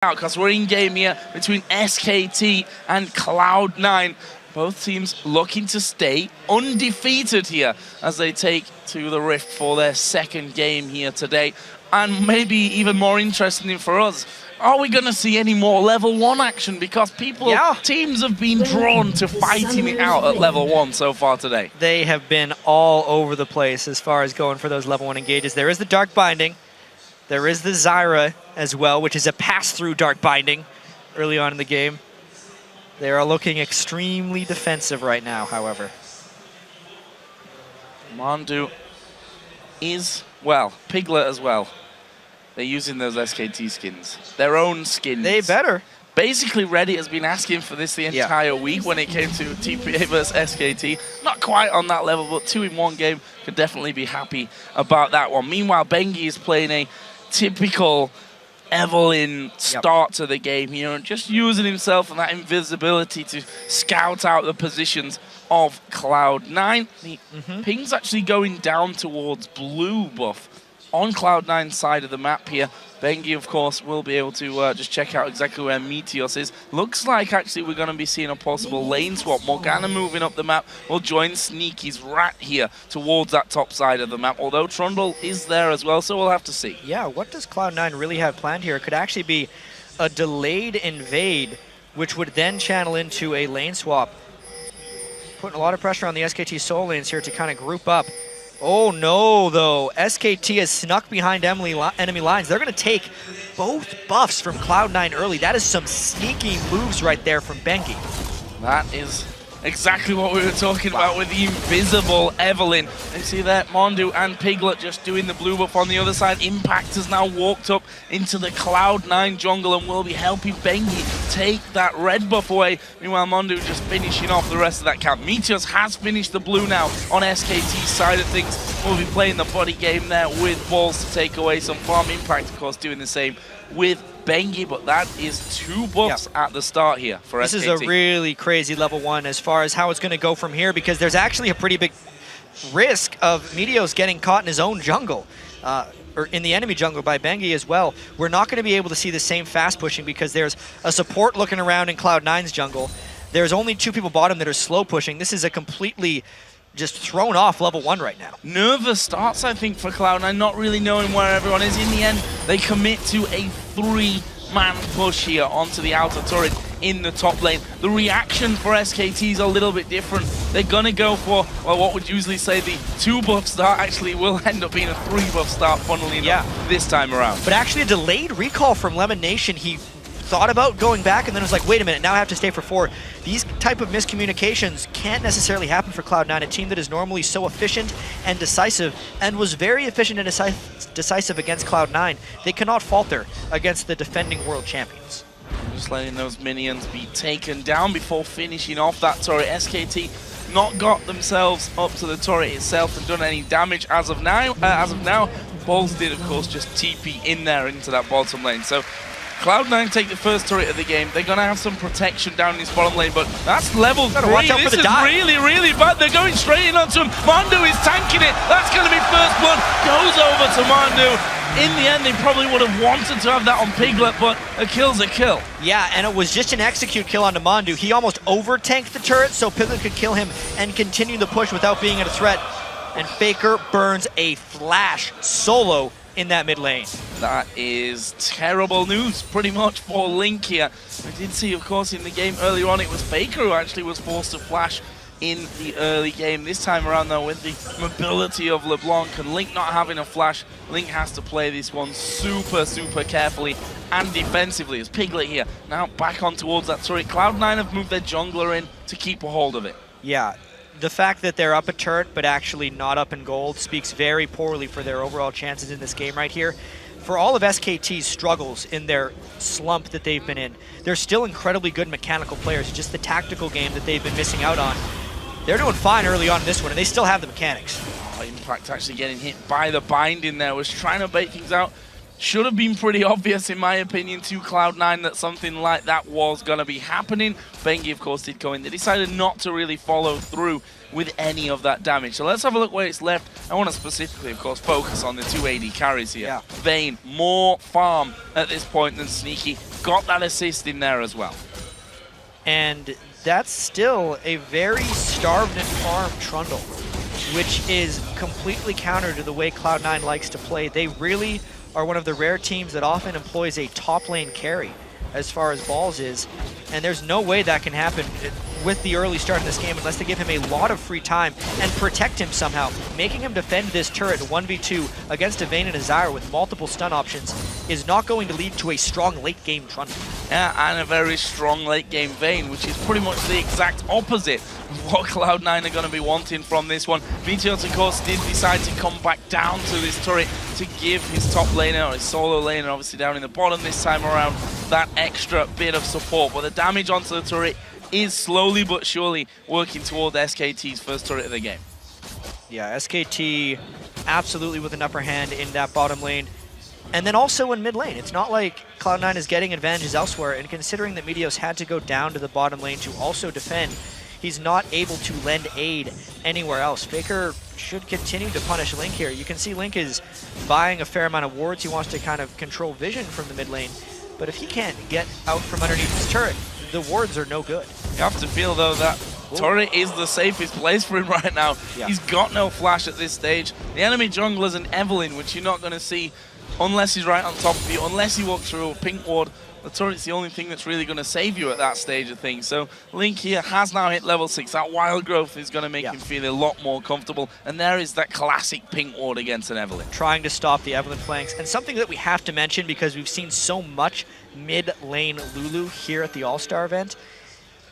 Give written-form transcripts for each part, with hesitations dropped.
out because we're in game here between SKT and Cloud9. Both teams looking to stay undefeated here as they take to the Rift for their second game here today. And maybe even more interesting for us, are we going to see any more level 1 action? Because teams have been drawn to fighting it out at level 1 so far today. They have been all over the place as far as going for those level 1 engages. There is the Dark Binding. There is the Zyra as well, which is a pass-through Dark Binding early on in the game. They are looking extremely defensive right now, however. Mondu is, well, Piglet as well. They're using those SKT skins. Their own skins. They better. Basically, Reddit has been asking for this the entire week when it came to TPA versus SKT. Not quite on that level, but 2-in-1 game. Could definitely be happy about that one. Meanwhile, Bengi is playing a typical Evelynn start to the game here and just using himself and that invisibility to scout out the positions of Cloud9. The ping's actually going down towards blue buff on Cloud9's side of the map here. Bengi, of course, will be able to just check out exactly where Meteos is. Looks like, actually, we're going to be seeing a possible lane swap. Morgana moving up the map will join Sneaky's Rat here towards that top side of the map, although Trundle is there as well, so we'll have to see. Yeah, what does Cloud9 really have planned here? It could actually be a delayed invade, which would then channel into a lane swap. Putting a lot of pressure on the SKT Soul lanes here to kind of group up. Oh no, though. SKT has snuck behind enemy lines. They're going to take both buffs from Cloud9 early. That is some sneaky moves right there from Bengi. That is exactly what we were talking about with the invisible Evelynn. You see that Mondu and Piglet just doing the blue buff on the other side. Impact has now walked up into the Cloud9 jungle and will be helping Bengi take that red buff away. Meanwhile, Mondu just finishing off the rest of that camp. Meteos has finished the blue now on SKT's side of things. We'll be playing the body game there with balls to take away some farm. Impact, of course, doing the same with Bengi, but that is 2 buffs at the start here for SKT. This is a really crazy level 1 as far as how it's going to go from here, because there's actually a pretty big risk of Meteos getting caught in his own jungle, or in the enemy jungle by Bengi as well. We're not going to be able to see the same fast pushing because there's a support looking around in Cloud9's jungle. There's only 2 people bottom that are slow pushing. This is a completely just thrown off level 1 right now. Nervous starts, I think, for Cloud9, not really knowing where everyone is. In the end, they commit to a 3-man push here onto the outer turret in the top lane. The reaction for SKT is a little bit different. They're going to go for, well, what would usually say the 2-buff start actually will end up being a 3-buff start, funnily enough, this time around. But actually a delayed recall from Lemon Nation. He thought about going back and then was like, wait a minute, now I have to stay for 4. These type of miscommunications can't necessarily happen for Cloud9, a team that is normally so efficient and decisive, and was very efficient and decisive against Cloud9. They cannot falter against the defending world champions. Just letting those minions be taken down before finishing off that turret. SKT not got themselves up to the turret itself and done any damage as of now. Balls did, of course, just TP in there into that bottom lane. So Cloud9 take the first turret of the game. They're going to have some protection down in this bottom lane, but that's level 3. Watch out this for the is dive. really, really bad. They're going straight in onto him. Mondu is tanking it. That's going to be first blood. Goes over to Mondu. In the end, they probably would have wanted to have that on Piglet, but a kill's a kill. Yeah, and it was just an execute kill onto Mondu. He almost over-tanked the turret so Piglet could kill him and continue the push without being a threat. And Faker burns a flash solo in that mid lane. That is terrible news, pretty much, for Link here. I did see, of course, in the game earlier on, it was Faker who actually was forced to flash in the early game. This time around, though, with the mobility of LeBlanc and Link not having a flash, Link has to play this one super, super carefully and defensively. As Piglet here, now back on towards that turret. Cloud9 have moved their jungler in to keep a hold of it. Yeah. The fact that they're up a turret but actually not up in gold speaks very poorly for their overall chances in this game right here. For all of SKT's struggles in their slump that they've been in, they're still incredibly good mechanical players. Just the tactical game that they've been missing out on. They're doing fine early on in this one, and they still have the mechanics. Oh, Impact actually getting hit by the binding there. Was trying to bait things out. Should have been pretty obvious, in my opinion, to Cloud9 that something like that was going to be happening. Bengi, of course, did go in. They decided not to really follow through with any of that damage. So let's have a look where it's left. I want to specifically, of course, focus on the 2 AD carries here. Vayne, more farm at this point than Sneaky. got that assist in there as well. And that's still a very starved and farmed Trundle, which is completely counter to the way Cloud9 likes to play. They really are one of the rare teams that often employs a top lane carry as far as Balls is, and there's no way that can happen with the early start of this game unless they give him a lot of free time and protect him somehow. Making him defend this turret 1v2 against a Vayne and a Zyra with multiple stun options is not going to lead to a strong late game Trundle. Yeah, and a very strong late game Vayne, which is pretty much the exact opposite of what Cloud9 are going to be wanting from this one. Meteos, of course, did decide to come back down to this turret to give his top laner, or his solo laner, obviously down in the bottom this time around, that extra bit of support. But the damage onto the turret is slowly but surely working toward SKT's first turret of the game. Yeah, SKT absolutely with an upper hand in that bottom lane. And then also in mid lane. It's not like Cloud9 is getting advantages elsewhere, and considering that Meteos had to go down to the bottom lane to also defend, he's not able to lend aid anywhere else. Faker should continue to punish Link here. You can see Link is buying a fair amount of wards. He wants to kind of control vision from the mid lane. But if he can't get out from underneath his turret, the wards are no good. You have to feel, though, that turret is the safest place for him right now. Yeah. He's got no flash at this stage. The enemy jungler's an Evelynn, which you're not going to see unless he's right on top of you, unless he walks through a pink ward. The turret's the only thing that's really going to save you at that stage of things. So Link here has now hit level 6. That wild growth is going to make him feel a lot more comfortable. And there is that classic pink ward against an Evelynn. Trying to stop the Evelynn flanks. And something that we have to mention, because we've seen so much mid-lane Lulu here at the All-Star event,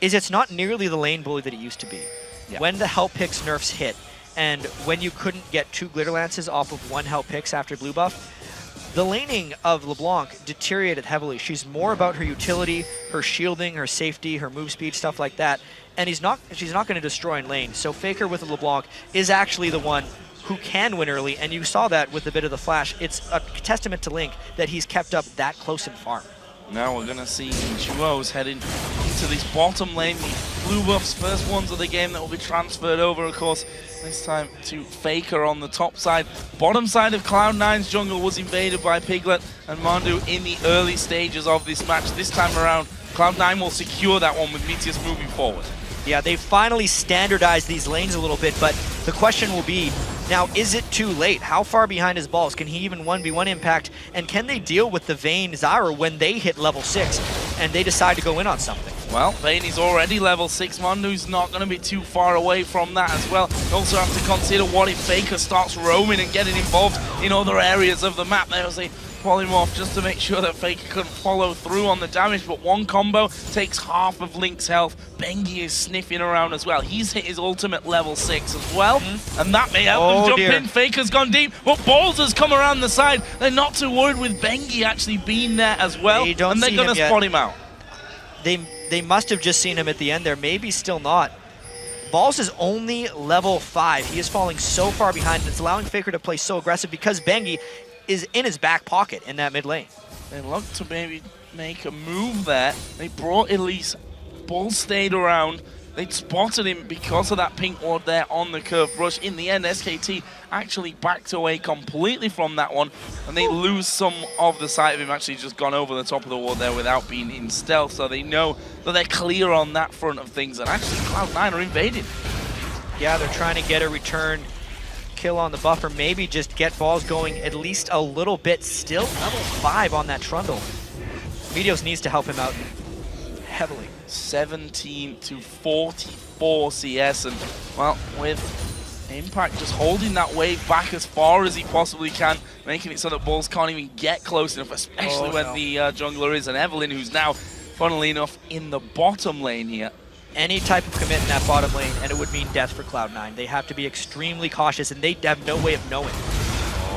is it's not nearly the lane bully that it used to be. Yeah. When the Help Picks nerfs hit, and when you couldn't get 2 Glitter Lances off of 1 Help Picks after blue buff, the laning of LeBlanc deteriorated heavily. She's more about her utility, her shielding, her safety, her move speed, stuff like that. And she's not going to destroy in lane. So Faker with LeBlanc is actually the one who can win early, and you saw that with a bit of the flash. It's a testament to Link that he's kept up that close in farm. Now we're going to see Duos heading into this bottom lane. Blue buffs, first ones of the game that will be transferred over, of course, this time to Faker on the top side. Bottom side of Cloud9's jungle was invaded by Piglet and Mandu in the early stages of this match. This time around, Cloud9 will secure that one with Meteos moving forward. Yeah, they finally standardized these lanes a little bit, but the question will be, now, is it too late? How far behind is Balls? Can he even 1v1 impact? And can they deal with the Vayne Zyra when they hit level 6 and they decide to go in on something? Well, Vayne is already level 6. Mandu's not going to be too far away from that as well. You also have to consider what if Faker starts roaming and getting involved in other areas of the map. There's a polymorph just to make sure that Faker couldn't follow through on the damage, but one combo takes half of Link's health. Bengi is sniffing around as well. He's hit his ultimate level 6 as well, and that may help him jump in. Faker's gone deep, but Balls has come around the side. They're not too worried with Bengi actually being there as well, and they're going to spot him out. They must have just seen him at the end there, maybe still not. Balls is only level 5. He is falling so far behind, and it's allowing Faker to play so aggressive because Bengi is in his back pocket in that mid lane. They looked to maybe make a move there. They brought Elise. Balls stayed around. They'd spotted him because of that pink ward there on the curve rush. In the end, SKT actually backed away completely from that one, and they lose some of the sight of him actually just gone over the top of the ward there without being in stealth, so they know that they're clear on that front of things, and actually Cloud9 are invading. Yeah, they're trying to get a return kill on the buffer, maybe just get Balls going at least a little bit. Still level 5 on that Trundle. Meteos needs to help him out heavily. 17 to 44 CS, and well, with Impact just holding that wave back as far as he possibly can, making it so that Balls can't even get close enough, especially when the jungler is an Evelynn, who's now, funnily enough, in the bottom lane here. Any type of commit in that bottom lane, and it would mean death for Cloud9. They have to be extremely cautious, and they have no way of knowing.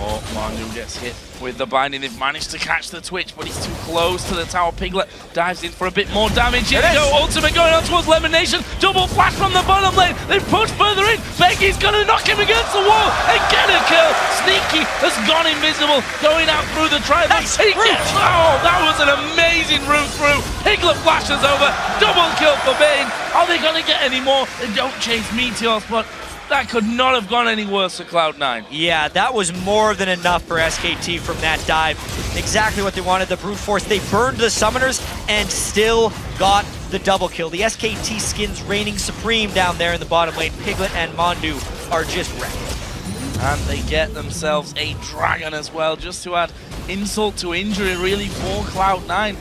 Oh, Mandu gets hit with the binding. They've managed to catch the Twitch, but he's too close to the tower. Piglet dives in for a bit more damage. Here they go, ultimate going on towards Lemonation. Double flash from the bottom lane. They push further in. Bengi's going to knock him against the wall and get a kill. Sneaky has gone invisible, going out through the tribal. Oh, that was an amazing route through. Piglet flashes over. Double kill for Vayne. Are they going to get any more? They don't chase Meteos, but That could not have gone any worse for Cloud9. Yeah, that was more than enough for SKT from that dive. Exactly what they wanted, the brute force. They burned the summoners and still got the double kill. The SKT skins reigning supreme down there in the bottom lane. Piglet and Mondu are just wrecked. And they get themselves a dragon as well, just to add insult to injury really for Cloud9.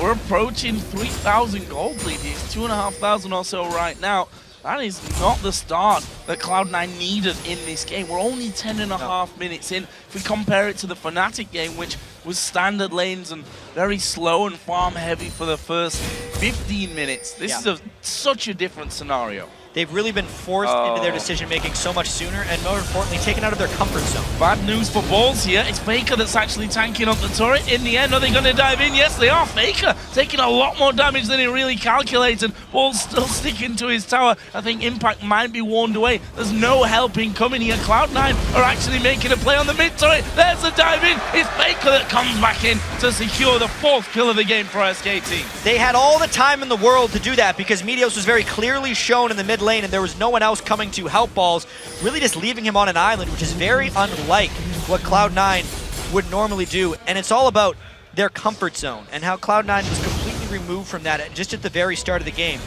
We're approaching 3,000 gold lead. It's 2,500 or so right now. That is not the start that Cloud9 needed in this game. We're only 10.5 minutes in. If we compare it to the Fnatic game, which was standard lanes and very slow and farm heavy for the first 15 minutes, this is such a different scenario. They've really been forced into their decision-making so much sooner, and more importantly, taken out of their comfort zone. Bad news for Balls here. It's Faker that's actually tanking up the turret. In the end, are they going to dive in? Yes, they are. Faker taking a lot more damage than he really calculated. Balls still sticking to his tower. I think Impact might be warned away. There's no helping coming here. Cloud9 are actually making a play on the mid turret. There's the dive in. It's Faker that comes back in to secure the 4th kill of the game for SKT. They had all the time in the world to do that because Meteos was very clearly shown in the mid lane and there was no one else coming to help Balls, really just leaving him on an island, which is very unlike what Cloud9 would normally do. And it's all about their comfort zone and how Cloud9 was completely removed from that just at the very start of the game.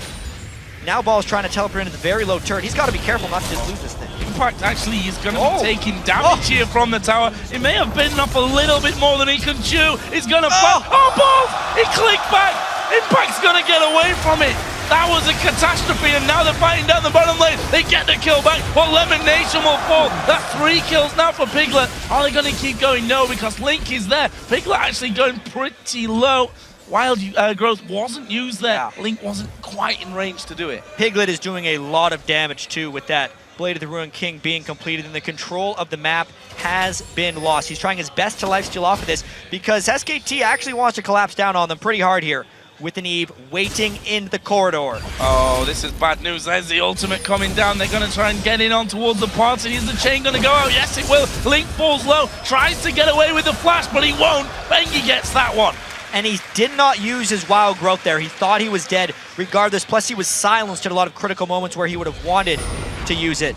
Now Balls trying to teleport into the very low turret. He's got to be careful not to just lose this thing. Impact actually is going to be taking damage here from the tower. It may have bitten off a little bit more than he can chew. He's going to fight. Oh, Balls! He clicked back. Impact's going to get away from it. That was a catastrophe, and now they're fighting down the bottom lane. They get the kill back, but Lemon Nation will fall. That's 3 kills now for Piglet. Are they going to keep going? No, because Link is there. Piglet actually going pretty low. Wild growth wasn't used there. Yeah. Link wasn't quite in range to do it. Piglet is doing a lot of damage too with that Blade of the Ruined King being completed, and the control of the map has been lost. He's trying his best to lifesteal off of this because SKT actually wants to collapse down on them pretty hard here, with an Eve waiting in the corridor. Oh, this is bad news. There's the ultimate coming down. They're going to try and get in on towards the party. Is the chain going to go out? Yes, it will. Link falls low, tries to get away with the flash, but he won't. Bengi gets that one. And he did not use his wild growth there. He thought he was dead regardless. Plus, he was silenced at a lot of critical moments where he would have wanted to use it.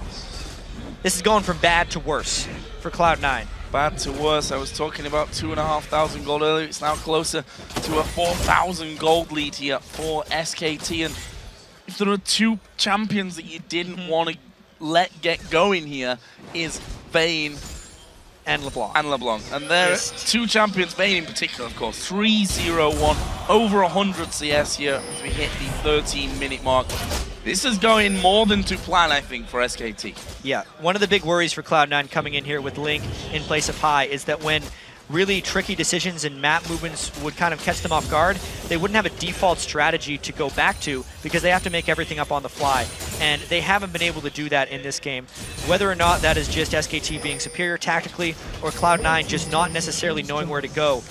This is going from bad to worse for Cloud9. Bad to worse. I was talking about 2,500 gold earlier. It's now closer to a 4,000 gold lead here for SKT. And if there are 2 champions that you didn't want to let get going here, is Vayne and LeBlanc. And there are 2 champions, Vayne in particular, of course. 3-0-1, over 100 CS here as we hit the 13-minute mark. This is going more than to plan, I think, for SKT. Yeah, one of the big worries for Cloud9 coming in here with Link in place of High is that when really tricky decisions and map movements would kind of catch them off guard, they wouldn't have a default strategy to go back to because they have to make everything up on the fly. And they haven't been able to do that in this game. Whether or not that is just SKT being superior tactically or Cloud9 just not necessarily knowing where to go,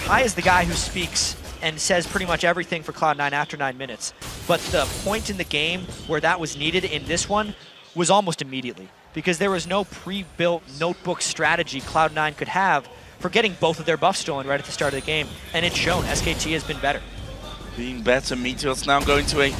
High is the guy who speaks and says pretty much everything for Cloud9 after 9 minutes. But the point in the game where that was needed in this one was almost immediately, because there was no pre-built notebook strategy Cloud9 could have for getting both of their buffs stolen right at the start of the game, and it's shown. SKT has been better. Being better, Meteor's now going to a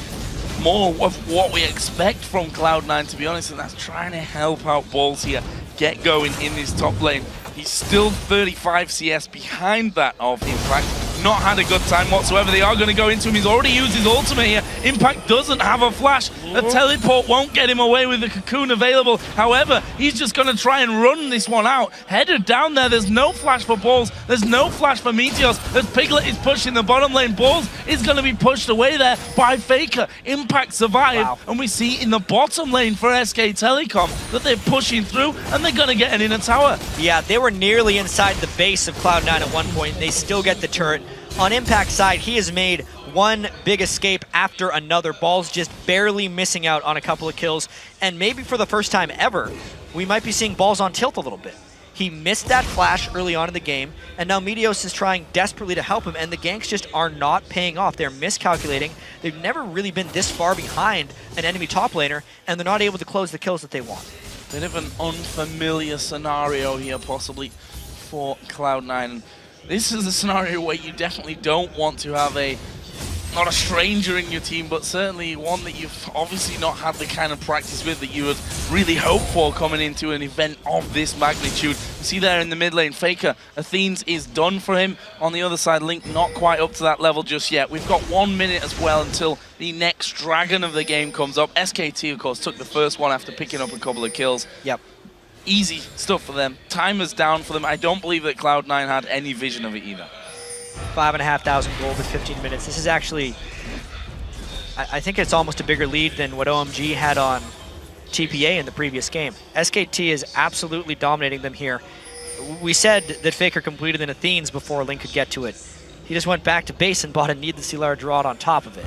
more of what we expect from Cloud9, to be honest, and that's trying to help out Balls here, get going in this top lane. He's still 35 CS behind that of Impact. Not had a good time whatsoever. They are going to go into him. He's already used his ultimate here. Impact doesn't have a flash. The teleport won't get him away with the cocoon available. However, he's just going to try and run this one out. Headed down there. There's no flash for Balls. There's no flash for Meteos. As Piglet is pushing the bottom lane, Balls is going to be pushed away there by Faker. Impact survived. And we see in the bottom lane for SK Telecom that they're pushing through and they're going to get an inner tower. Yeah, they were nearly inside the base of Cloud9 at one point. They still get the turret. On Impact's side, he has made one big escape after another. Balls just barely missing out on a couple of kills. And maybe for the first time ever, we might be seeing Balls on tilt a little bit. He missed that flash early on in the game, and now Meteos is trying desperately to help him, and the ganks just are not paying off. They're miscalculating. They've never really been this far behind an enemy top laner, and they're not able to close the kills that they want. Bit of an unfamiliar scenario here, possibly, for Cloud9. This is a scenario where you definitely don't want to have a not a stranger in your team, but certainly one that you've obviously not had the kind of practice with that you would really hope for coming into an event of this magnitude. You see there in the mid lane, Faker, Athenes is done for him. On the other side, Link not quite up to that level just yet. We've got 1 minute as well until the next dragon of the game comes up. SKT, of course, took the first one after picking up a couple of kills. Yep. Easy stuff for them. Timer's down for them. I don't believe that Cloud9 had any vision of it either. 5,500 gold with 15 minutes. This is actually, I think it's almost a bigger lead than what OMG had on TPA in the previous game. SKT is absolutely dominating them here. We said that Faker completed in Athenes before Link could get to it. He just went back to base and bought a needlessly large rod on top of it.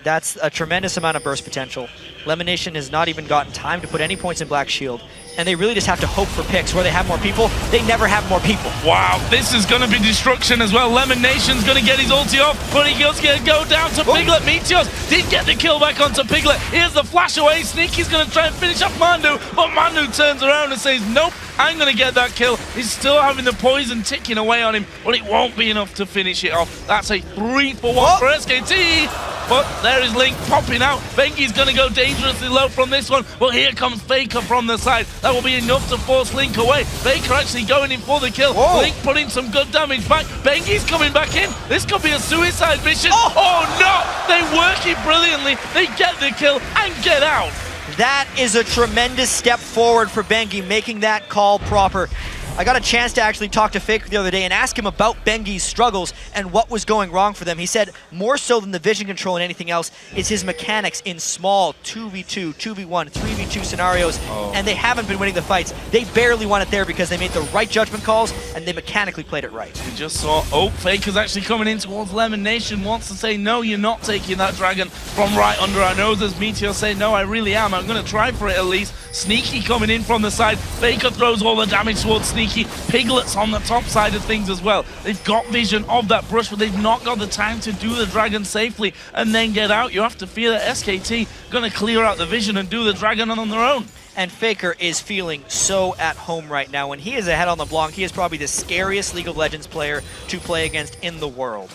That's a tremendous amount of burst potential. Lemonation has not even gotten time to put any points in Black Shield, and they really just have to hope for picks where they have more people. They never have more people. Wow, this is going to be destruction as well. Lemonation's going to get his ulti off, but he's going to go down to Piglet. Meteos did get the kill back onto Piglet. Here's the flash away. Sneaky's going to try and finish off Mandu, but Mandu turns around and says, nope, I'm going to get that kill. He's still having the poison ticking away on him, but it won't be enough to finish it off. That's a 3-for-1 for SKT. But there is Link popping out. Bengi's going to go dangerously low from this one, but here comes Faker from the side. That will be enough to force Link away. Faker actually going in for the kill. Whoa. Link putting some good damage back. Bengi's coming back in. This could be a suicide mission. Oh no! They work it brilliantly. They get the kill and get out. That is a tremendous step forward for Bengi, making that call proper. I got a chance to actually talk to Faker the other day and ask him about Bengi's struggles and what was going wrong for them. He said more so than the vision control and anything else is his mechanics in small 2v2, 2v1, 3v2 scenarios, and they haven't been winning the fights. They barely won it there because they made the right judgment calls and they mechanically played it right. We just saw, Faker's actually coming in towards Lemonation, wants to say, no, you're not taking that dragon from right under our noses. Meteor say, no, I really am. I'm going to try for it at least. Sneaky coming in from the side. Faker throws all the damage towards Sneaky. Piglet's on the top side of things as well. They've got vision of that brush, but they've not got the time to do the dragon safely and then get out. You have to fear that SKT going to clear out the vision and do the dragon on their own. And Faker is feeling so at home right now. When he is ahead on the block, he is probably the scariest League of Legends player to play against in the world.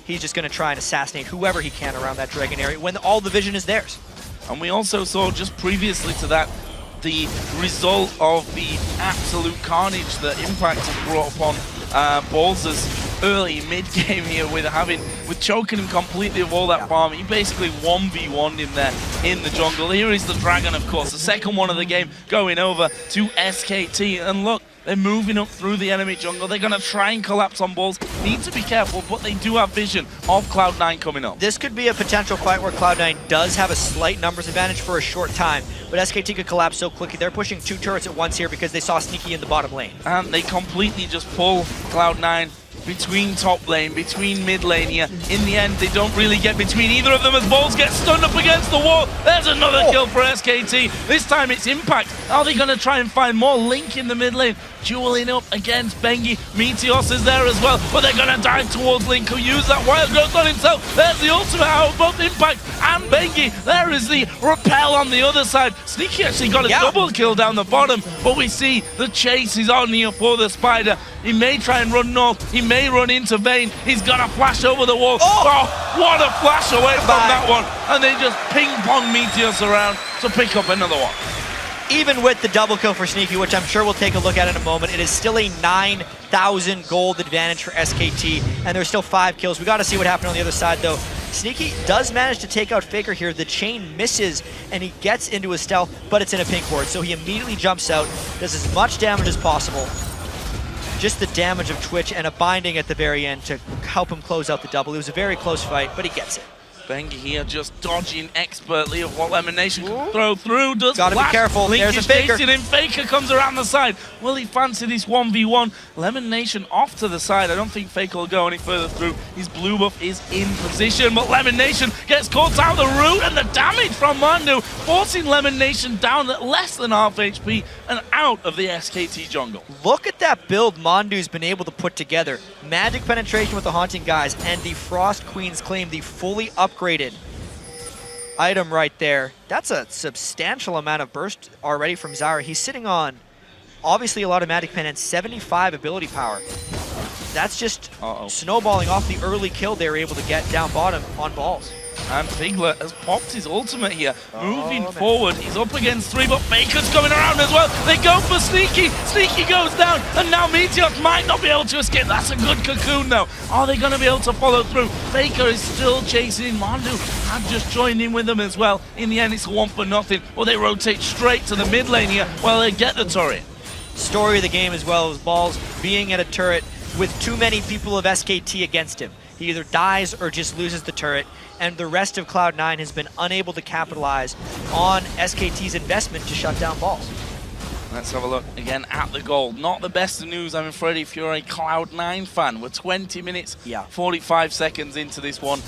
He's just going to try and assassinate whoever he can around that dragon area when all the vision is theirs. And we also saw just previously to that the result of the absolute carnage that Impact has brought upon Balzers early mid-game here with choking him completely of all that farm. He basically 1v1'd him there in the jungle. Here is the dragon, of course, the second one of the game going over to SKT. And look, they're moving up through the enemy jungle. They're going to try and collapse on balls. Need to be careful, but they do have vision of Cloud9 coming up. This could be a potential fight where Cloud9 does have a slight numbers advantage for a short time, but SKT could collapse so quickly. They're pushing 2 turrets at once here because they saw Sneaky in the bottom lane. And they completely just pull Cloud9 between top lane, between mid lane here. In the end, they don't really get between either of them as balls get stunned up against the wall. There's another kill for SKT. This time it's Impact. Are they going to try and find more? Link in the mid lane, dueling up against Bengi. Meteos is there as well, but they're going to dive towards Link, who used that wild growth on himself. There's the ultimate out of both Impact and Bengi. There is the repel on the other side. Sneaky actually got a double kill down the bottom, but we see the chase is on here for the Spider. He may try and run north. He may run into Vayne. He's going to flash over the wall. Oh, what a flash away from that one. And they just ping-pong Meteos around to pick up another one. Even with the double kill for Sneaky, which I'm sure we'll take a look at in a moment, it is still a 9,000 gold advantage for SKT, and there's still 5 kills. We got to see what happened on the other side, though. Sneaky does manage to take out Faker here. The chain misses, and he gets into his stealth, but it's in a pink ward, so he immediately jumps out, does as much damage as possible. Just the damage of Twitch and a binding at the very end to help him close out the double. It was a very close fight, but he gets it. Bengi here just dodging expertly of what Lemonation can throw through. Gotta be careful. Link There's is a Faker. chasing him. Faker comes around the side. Will he fancy this 1v1? Lemonation off to the side. I don't think Faker will go any further through. His blue buff is in position, but Lemonation gets caught out the root, and the damage from Mandu forcing Lemonation down at less than half HP and out of the SKT jungle. Look at that build Mandu's been able to put together. Magic penetration with the Haunting Guys and the Frost Queen's Claim, the fully upgraded item right there. That's a substantial amount of burst already from Zyra. He's sitting on obviously a lot of Magic Pen and 75 ability power. that's just snowballing off the early kill they were able to get down bottom on balls. And Piglet has popped his ultimate here. Moving forward, he's up against 3, but Faker's coming around as well. They go for Sneaky. Sneaky goes down, and now Meteos might not be able to escape. That's a good cocoon, though. Are they going to be able to follow through? Faker is still chasing. Mandu have just joined in with them as well. In the end, it's 1-0. Well, they rotate straight to the mid lane here while they get the turret. Story of the game as well as Balls being at a turret with too many people of SKT against him. He either dies or just loses the turret, and the rest of Cloud9 has been unable to capitalize on SKT's investment to shut down Balls. Let's have a look again at the goal. Not the best of news, I'm afraid, if you're a Cloud9 fan. We're 20 minutes, 45 seconds into this one,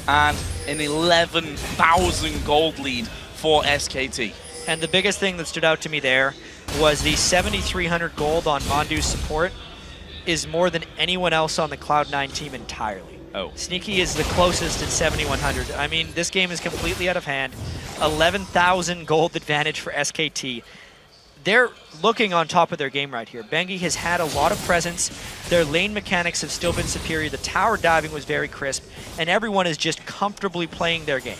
and an 11,000 gold lead for SKT. And the biggest thing that stood out to me there was the 7,300 gold on Mandu's support is more than anyone else on the Cloud9 team entirely. Sneaky is the closest at 7,100. I mean, this game is completely out of hand. 11,000 gold advantage for SKT. They're looking on top of their game right here. Bengi has had a lot of presence. Their lane mechanics have still been superior. The tower diving was very crisp, and everyone is just comfortably playing their game.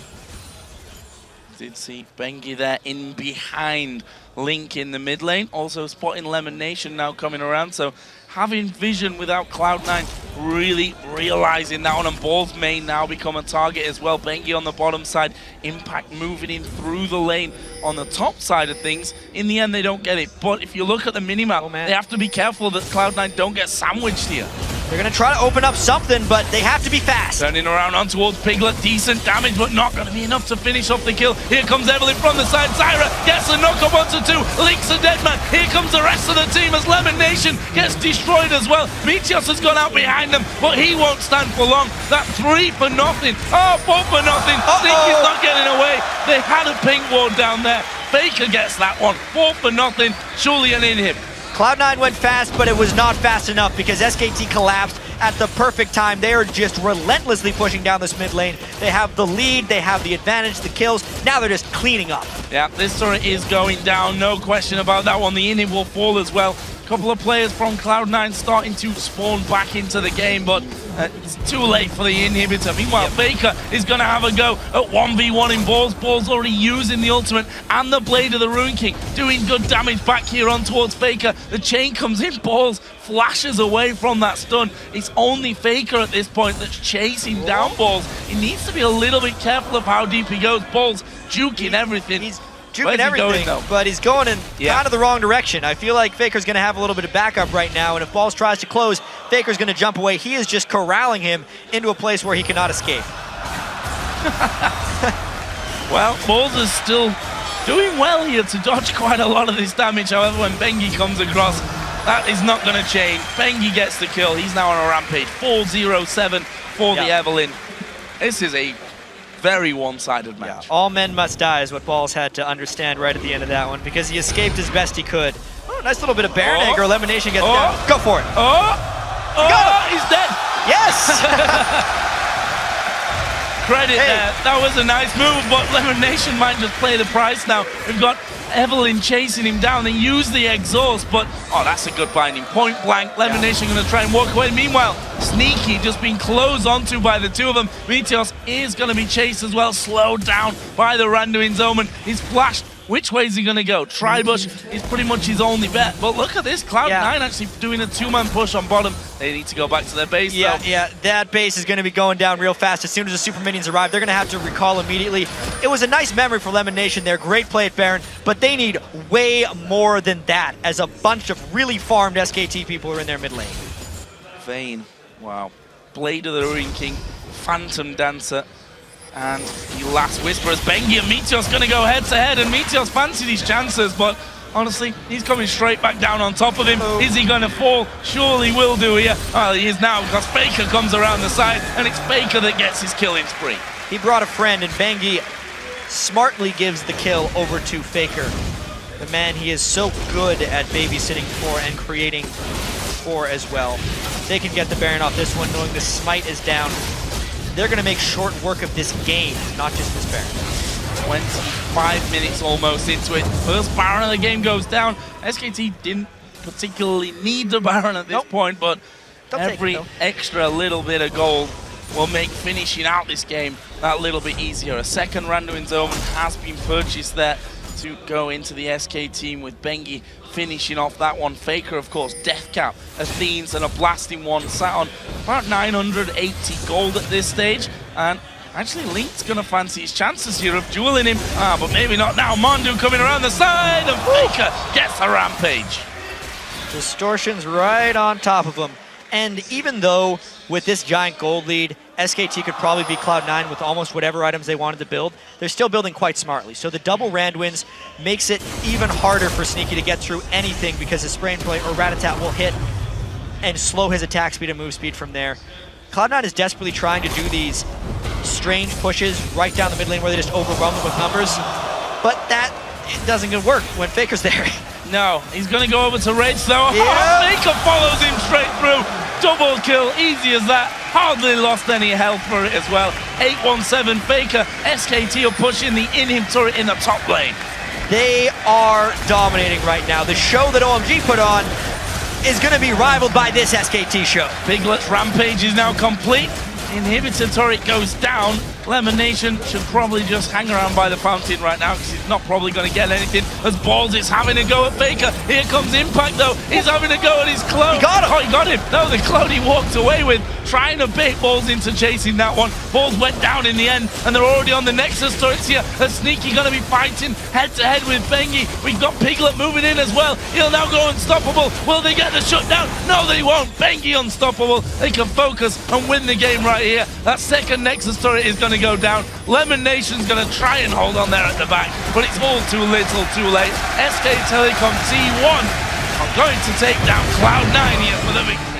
Did see Bengi there in behind Link in the mid lane. Also spotting LemonNation now coming around. So having vision without Cloud9, really realizing that one, and Balls may now become a target as well. Bengi on the bottom side, Impact moving in through the lane on the top side of things. In the end, they don't get it. But if you look at the minimap, they have to be careful that Cloud9 don't get sandwiched here. They're going to try to open up something, but they have to be fast. Turning around on towards Piglet. Decent damage, but not going to be enough to finish off the kill. Here comes Evelynn from the side. Zyra gets the knock up onto 2. Link's a dead man. Here comes the rest of the team as LemonNation gets destroyed as well. Meteos has gone out behind them, but he won't stand for long. That 3 for nothing. Oh, 4 for nothing. Sneaky's not getting away. They had a pink ward down there. Faker gets that one. 4 for nothing. Surely an inhib. Cloud9 went fast, but it was not fast enough because SKT collapsed at the perfect time. They are just relentlessly pushing down this mid lane. They have the lead, they have the advantage, the kills. Now they're just cleaning up. Yeah, this turret is going down, no question about that one. The inhib will fall as well. A couple of players from Cloud9 starting to spawn back into the game, but it's too late for the inhibitor. Meanwhile, Faker is going to have a go at 1v1 in Balls. Balls already using the ultimate and the Blade of the Ruined King, doing good damage back here on towards Faker. The chain comes in, Balls flashes away from that stun. It's only Faker at this point that's chasing down Balls. He needs to be a little bit careful of how deep he goes. Balls juking everything. He's juking everything, but he's going in kind of the wrong direction. I feel like Faker's going to have a little bit of backup right now, and if Balls tries to close, Faker's going to jump away. He is just corralling him into a place where he cannot escape. Well, Balls is still doing well here to dodge quite a lot of this damage. However, when Bengi comes across, that is not going to change. Bengi gets the kill. He's now on a rampage. 4-0-7 for the Evelynn. This is a very one-sided match. All men must die is what Balls had to understand right at the end of that one, because he escaped as best he could. Oh, nice little bit of Baron Egg, or LemonNation gets down. Go for it. He's dead. Yes! Credit there. That was a nice move, but LemonNation might just play the price now. We've got Evelynn chasing him down. They use the exhaust, but that's a good binding. Point blank. LemonNation going to try and walk away. Meanwhile, Sneaky just being closed onto by the two of them. Meteos is going to be chased as well, slowed down by the Randuin's Omen. He's flashed. Which way is he going to go? Tribush is pretty much his only bet. But look at this. Cloud9 actually doing a 2-man push on bottom. They need to go back to their base, though. That base is going to be going down real fast. As soon as the super minions arrive, they're going to have to recall immediately. It was a nice memory for LemonNation there. Great play at Baron, but they need way more than that, as a bunch of really farmed SKT people are in their mid lane. Vayne, wow. Blade of the Ruined King, Phantom Dancer. And the last whisper as Bengi and Meteos going to go head-to-head, and Meteos fancied his chances, but honestly, he's coming straight back down on top of him. Is he going to fall? Surely will do here. Well, he is now, because Faker comes around the side, and it's Faker that gets his killing spree. He brought a friend, and Bengi smartly gives the kill over to Faker. The man he is so good at babysitting for and creating for as well. They can get the Baron off this one, knowing the smite is down. They're going to make short work of this game, not just this Baron. 25 minutes almost into it. First Baron of the game goes down. SKT didn't particularly need the Baron at this point, but Every extra little bit of gold will make finishing out this game that little bit easier. A second Randuin's Omen has been purchased there to go into the SK team, with Bengi finishing off that one. Faker, of course, Death Cap, Athenes, and a blasting one, sat on about 980 gold at this stage. And actually, Link's gonna fancy his chances here of dueling him. But maybe not now. Mondu coming around the side, and Faker gets a rampage. Distortion's right on top of him. And even though with this giant gold lead, SKT could probably beat Cloud9 with almost whatever items they wanted to build, they're still building quite smartly. So the double Randuins makes it even harder for Sneaky to get through anything, because his Spray and Play or Ratatat will hit and slow his attack speed and move speed from there. Cloud9 is desperately trying to do these strange pushes right down the mid lane where they just overwhelm them with numbers, but it doesn't work when Faker's there. No, he's going to go over to Rage though. Yeah. Faker follows him straight through. Double kill, easy as that. Hardly lost any health for it as well. 817 Faker. SKT are pushing the in-him turret in the top lane. They are dominating right now. The show that OMG put on is going to be rivaled by this SKT show. Piglet's rampage is now complete. Inhibitor turret goes down. Lemon Nation should probably just hang around by the fountain right now, because he's not probably going to get anything, as Balls is having a go at Faker. Here comes Impact though. He's having a go at his clone. He got him. Oh, he got him. No, the clone he walked away with, trying to bait Balls into chasing that one. Balls went down in the end, and they're already on the Nexus turrets here. A Sneaky going to be fighting head-to-head with Bengi. We've got Piglet moving in as well. He'll now go unstoppable. Will they get the shutdown? No, they won't. Bengi unstoppable. They can focus and win the game right here. That second Nexus turret is going to go down. Lemon Nation's going to try and hold on there at the back, but it's all too little, too late. SK Telecom T1 are going to take down Cloud9 here for the victory.